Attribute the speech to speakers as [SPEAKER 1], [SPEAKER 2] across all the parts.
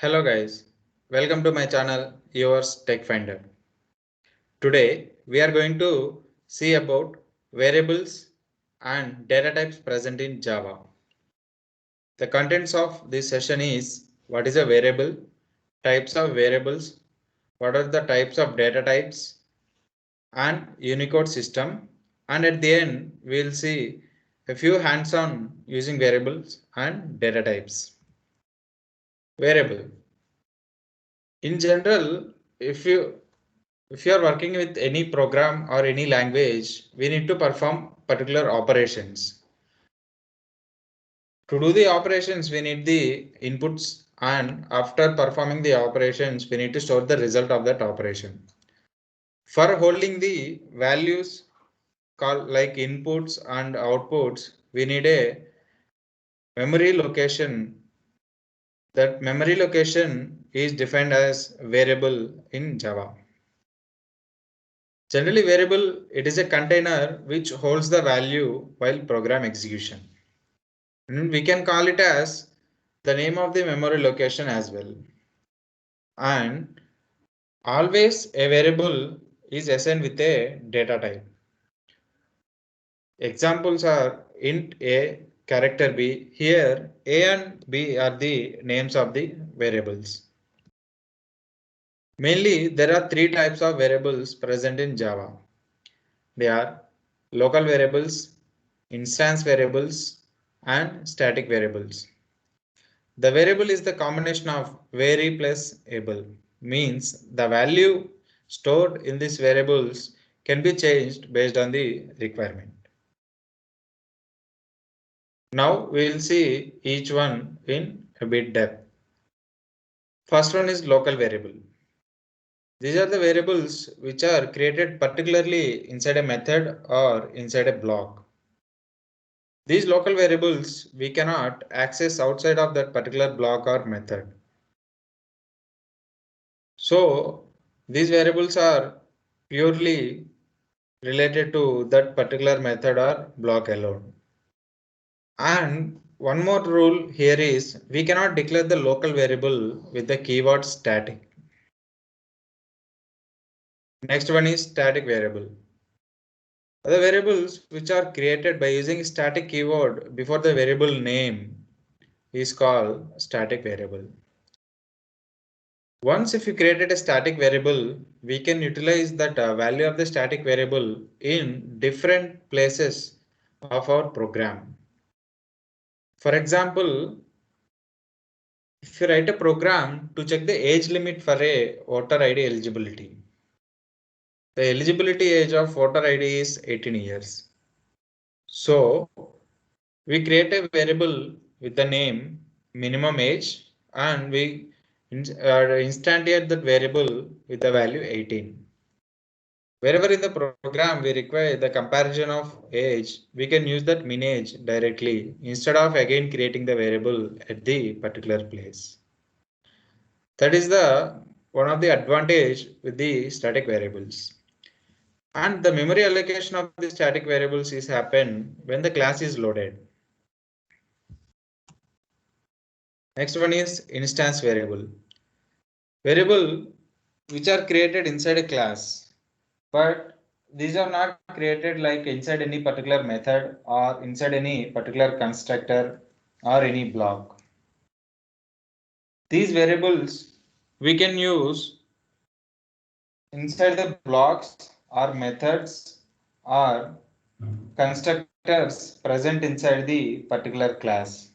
[SPEAKER 1] Hello guys, welcome to my channel Yours Tech Finder. Today we are going to see about variables and data types present in Java. The contents of this session is what is a variable, types of variables, what are the types of data types and Unicode system, and at the end we will see a few hands-on using variables and data types. Variable. In general, if you are working with any program or any language, we need to perform particular operations. To do the operations, we need the inputs, and after performing the operations, we need to store the result of that operation. For holding the values called like inputs and outputs, we need a memory location. That memory location is defined as variable in Java. Generally variable, it is a container which holds the value while program execution. And we can call it as the name of the memory location as well. And always a variable is assigned with a data type. Examples are int a, character b. Here a and b are the names of the variables. Mainly there are three types of variables present in Java. They are local variables, instance variables, and static variables. The variable is the combination of vary plus able, means the value stored in these variables can be changed based on the requirement. Now we will see each one in a bit depth. First one is local variable. These are the variables which are created particularly inside a method or inside a block. These local variables we cannot access outside of that particular block or method. So these variables are purely related to that particular method or block alone. And one more rule here is we cannot declare the local variable with the keyword static. Next one is static variable. The variables which are created by using static keyword before the variable name is called static variable. Once if you created a static variable, we can utilize that value of the static variable in different places of our program. For example, if you write a program to check the age limit for a voter ID eligibility, the eligibility age of voter ID is 18 years. So we create a variable with the name minimum age and we instantiate that variable with the value 18. Wherever in the program we require the comparison of age, we can use that min age directly instead of again creating the variable at the particular place. That is the one of the advantage with the static variables. And the memory allocation of the static variables is happen when the class is loaded. Next one is instance variable. Variable which are created inside a class, but these are not created like inside any particular method or inside any particular constructor or any block. These variables we can use inside the blocks or methods or constructors present inside the particular class.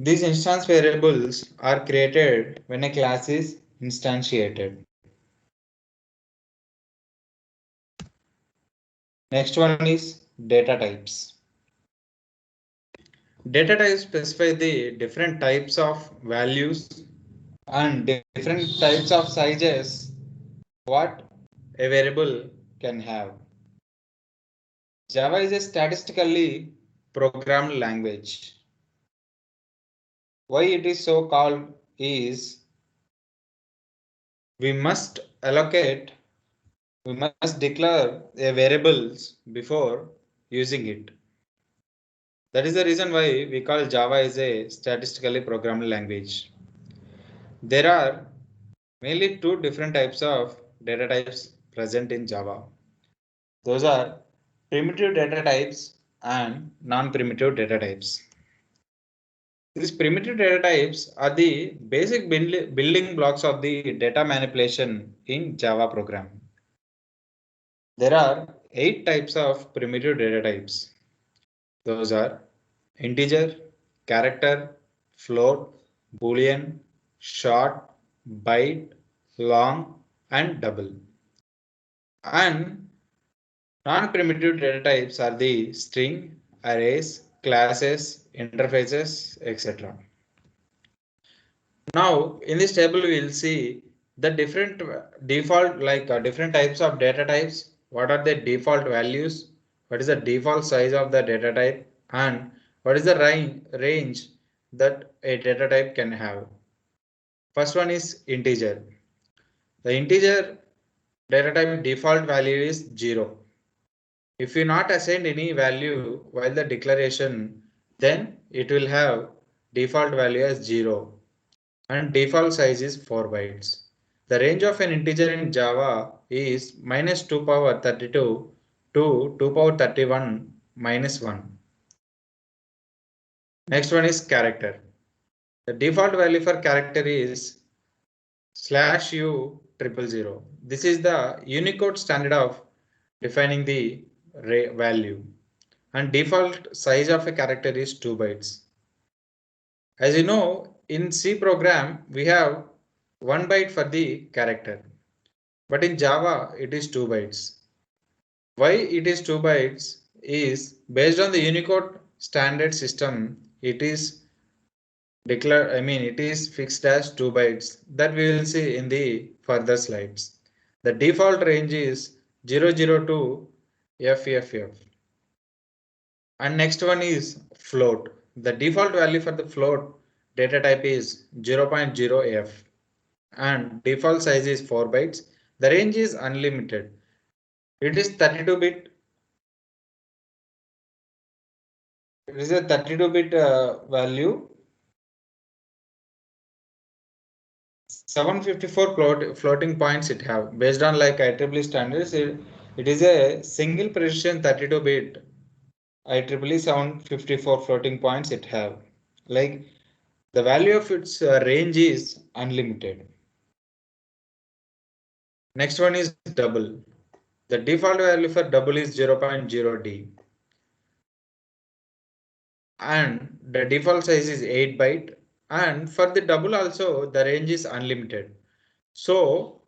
[SPEAKER 1] These instance variables are created when a class is instantiated. Next one is data types. Data types specify the different types of values and different types of sizes what a variable can have. Java is a statistically programmed language. Why it is so called is we must allocate, we must declare a variables before using it. That is the reason why we call Java as a statistically programmed language. There are mainly two different types of data types present in Java. Those are primitive data types and non-primitive data types. These primitive data types are the basic building blocks of the data manipulation in Java program. There are 8 types of primitive data types. Those are integer, character, float, boolean, short, byte, long, and double. And non-primitive data types are the string, arrays, classes, interfaces, etc. Now, in this table, we will see the different default different types of data types. What are the default values? What is the default size of the data type? And what is the range that a data type can have? First one is integer. The integer data type default value is 0. If you not assign any value while the declaration, then it will have default value as 0 and default size is 4 bytes. The range of an integer in Java is minus 2 power 32 to 2 power 31 minus 1. Next one is character. The default value for character is /u000. This is the Unicode standard of defining the value. And default size of a character is 2 bytes. As you know, in C program, we have 1 byte for the character. But in Java, it is 2 bytes. Why it is 2 bytes is based on the Unicode standard system. It is it is fixed as 2 bytes that we will see in the further slides. The default range is 000 to FFF. And next one is float. The default value for the float data type is 0.0f and default size is 4 bytes. The range is unlimited. It is 32-bit. It is a 32-bit value. 754 floating points it have. Based on like IEEE standards, it is a single precision 32-bit IEEE 754 floating points it have. Like the value of its range is unlimited. Next one is double. The default value for double is 0.0D. And the default size is 8 byte. And for the double also the range is unlimited. So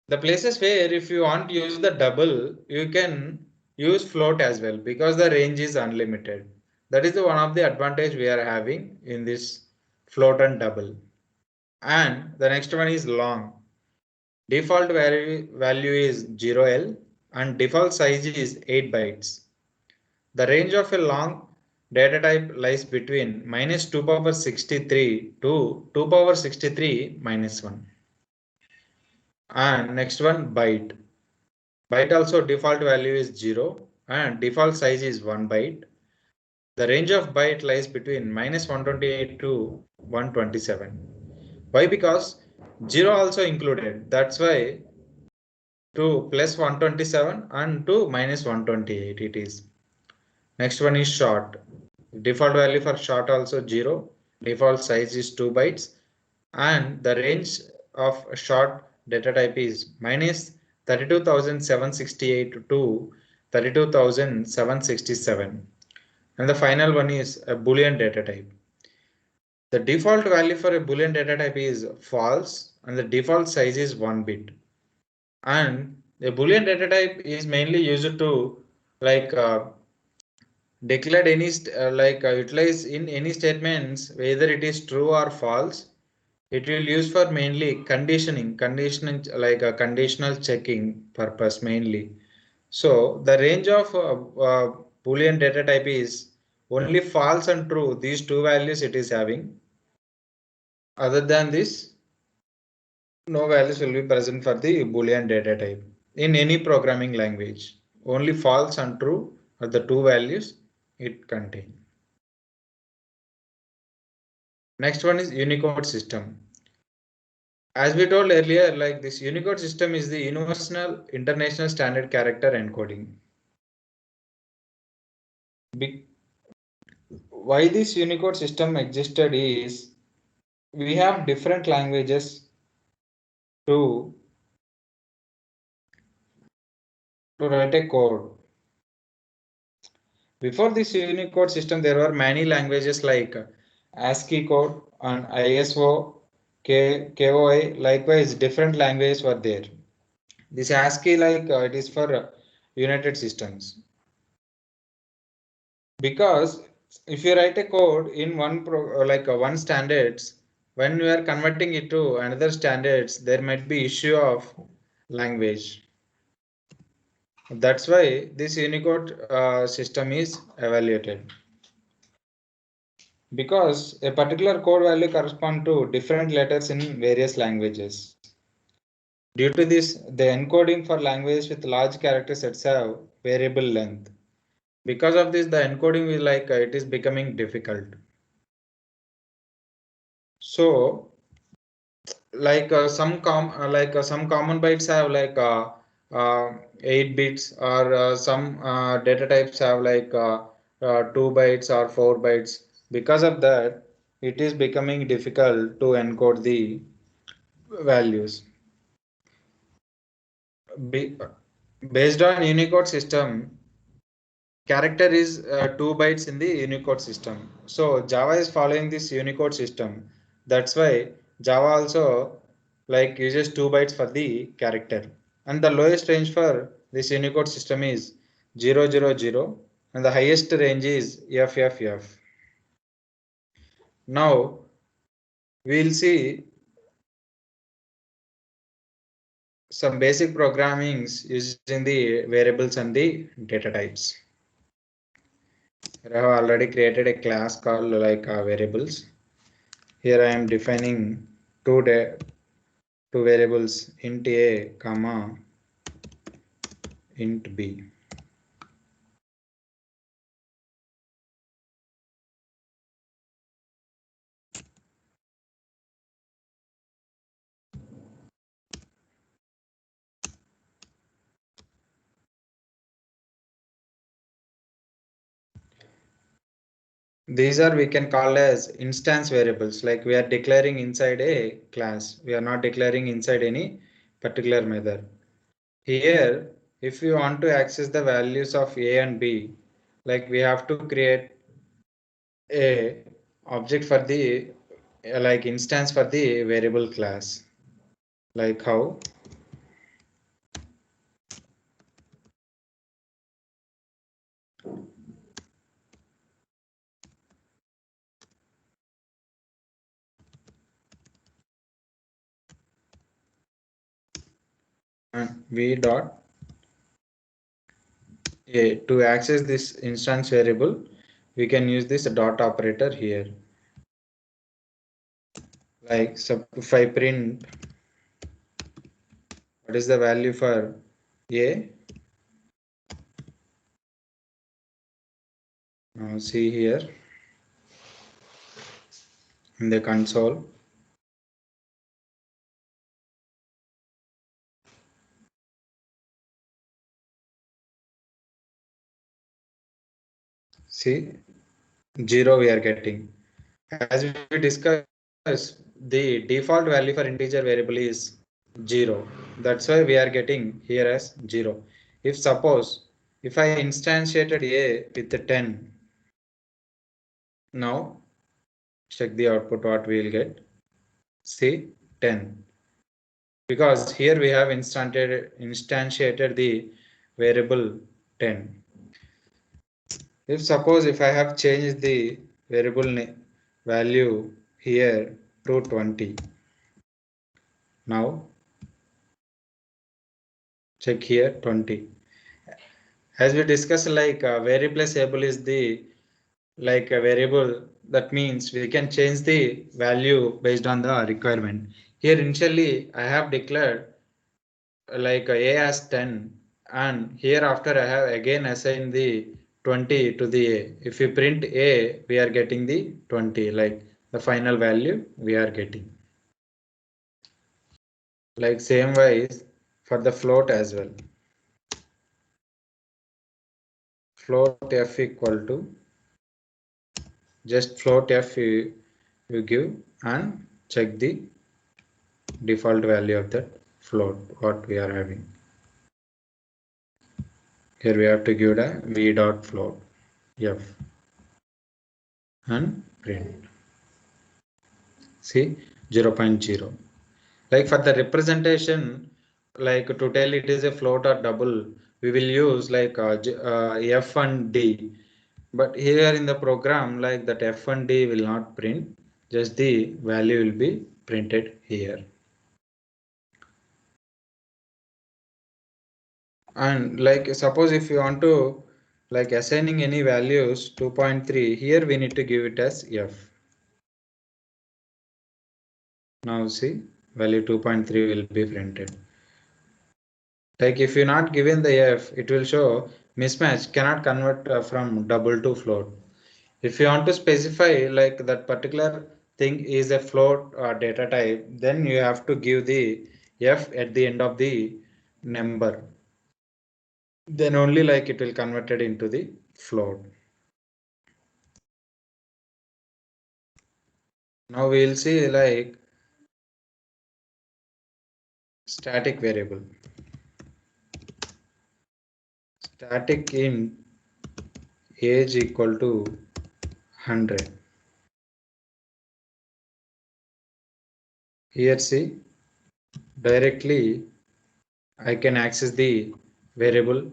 [SPEAKER 1] the places where if you want to use the double, you can use float as well because the range is unlimited. That is the one of the advantage we are having in this float and double. And the next one is long. Default value is 0L and default size is 8 bytes. The range of a long data type lies between minus 2 power 63 to 2 power 63 minus 1. And next one byte. Byte also default value is 0 and default size is 1 byte. The range of byte lies between minus 128 to 127. Why? Because 0 also included. That's why to plus 127 and to minus 128 it is. Next one is short. Default value for short also 0. Default size is 2 bytes and the range of short data type is minus 32,768 to 32,767. And the final one is a Boolean data type. The default value for a Boolean data type is false and the default size is 1 bit. And the Boolean data type is mainly used to declared any utilize in any statements whether it is true or false. It will use for mainly conditioning like a conditional checking purpose mainly. So the range of Boolean data type is only false and true. These two values it is having. Other than this, no values will be present for the Boolean data type in any programming language. Only false and true are the two values it contains. Next one is Unicode system. As we told earlier, like this Unicode system is the universal international standard character encoding. Why this Unicode system existed is we have different languages to write a code. Before this Unicode system, there were many languages like ASCII code and ISO, KOI. Likewise, different languages were there. This ASCII, it is for United Systems. Because if you write a code in one standards, when you are converting it to another standards, there might be issue of language. That's why this Unicode system is evaluated. Because a particular code value corresponds to different letters in various languages. Due to this, the encoding for languages with large character sets have variable length. Because of this, the encoding is it is becoming difficult. So, some common bytes have 8 bits, or some data types have 2 bytes or 4 bytes. Because of that, it is becoming difficult to encode the values. Based on Unicode system, character is 2 bytes in the Unicode system. So Java is following this Unicode system. That's why Java also uses 2 bytes for the character. And the lowest range for this Unicode system is 000, and the highest range is FFF. Now we'll see some basic programmings using the variables and the data types. I have already created a class called variables. Here I am defining two variables, int a comma int b. These are we can call as instance variables, like we are declaring inside a class. We are not declaring inside any particular method. Here, if we want to access the values of a and b, we have to create a object for the instance for the variable class. Like how? And v dot a, to access this instance variable, we can use this dot operator here. If I print what is the value for a, now see here in the console. See, 0 we are getting. As we discussed, the default value for integer variable is 0. That's why we are getting here as 0. If suppose if I instantiated a with 10, now check the output what we will get. See 10, because here we have instantiated the variable 10. If suppose if I have changed the variable value here to 20, now check here 20. As we discussed, variable is the a variable, that means we can change the value based on the requirement. Here initially I have declared a as 10, and hereafter I have again assigned the 20 to the a. If we print a, we are getting the 20. the final value we are getting. Like same wise for the float as well. Float f equal to just float f you give and check the default value of that float what we are having. Here we have to give the v dot float f and print. See 0.0. Like for the representation, like to tell it is a float or double, we will use like f and d. But here in the program, like that f and d will not print, just the value will be printed here. And like suppose if you want to like assigning any values 2.3, here we need to give it as f. Now see value 2.3 will be printed. Like if you're not given the f, it will show mismatch cannot convert from double to float. If you want to specify like that particular thing is a float data type, then you have to give the f at the end of the number. Then only like it will convert it into the float. Now we will see like static variable. Static int age equal to 100. Here see directly I can access the variable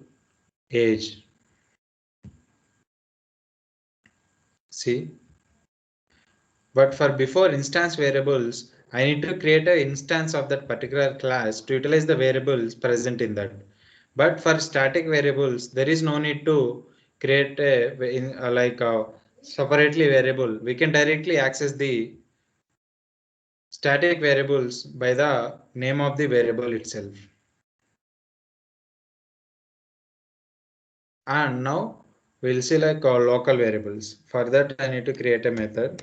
[SPEAKER 1] age. See, but for before instance variables, I need to create an instance of that particular class to utilize the variables present in that. But for static variables, there is no need to create a separately variable. We can directly access the static variables by the name of the variable itself. And now we'll see like local variables. For that, I need to create a method.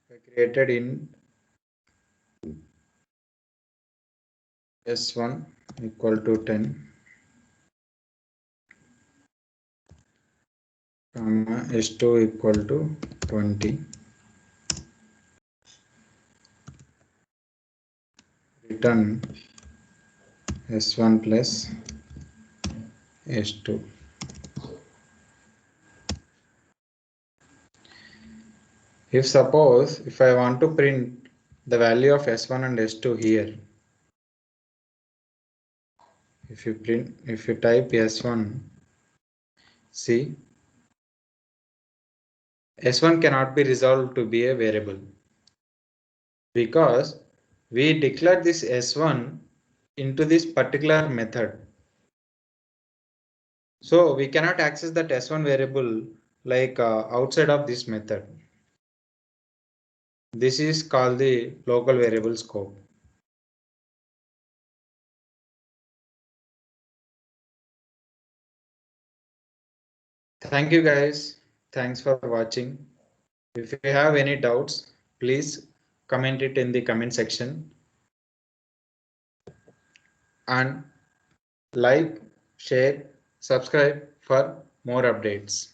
[SPEAKER 1] I created in S1 equal to 10, comma S2 equal to 20. Return S1 plus S2. If suppose if I want to print the value of S1 and S2 here, if you type S1, see S1 cannot be resolved to be a variable because we declared this S1 into this particular method. So we cannot access that S1 variable like outside of this method. This is called the local variable scope. Thank you guys. Thanks for watching. If you have any doubts, please comment it in the comment section and like, share, subscribe for more updates.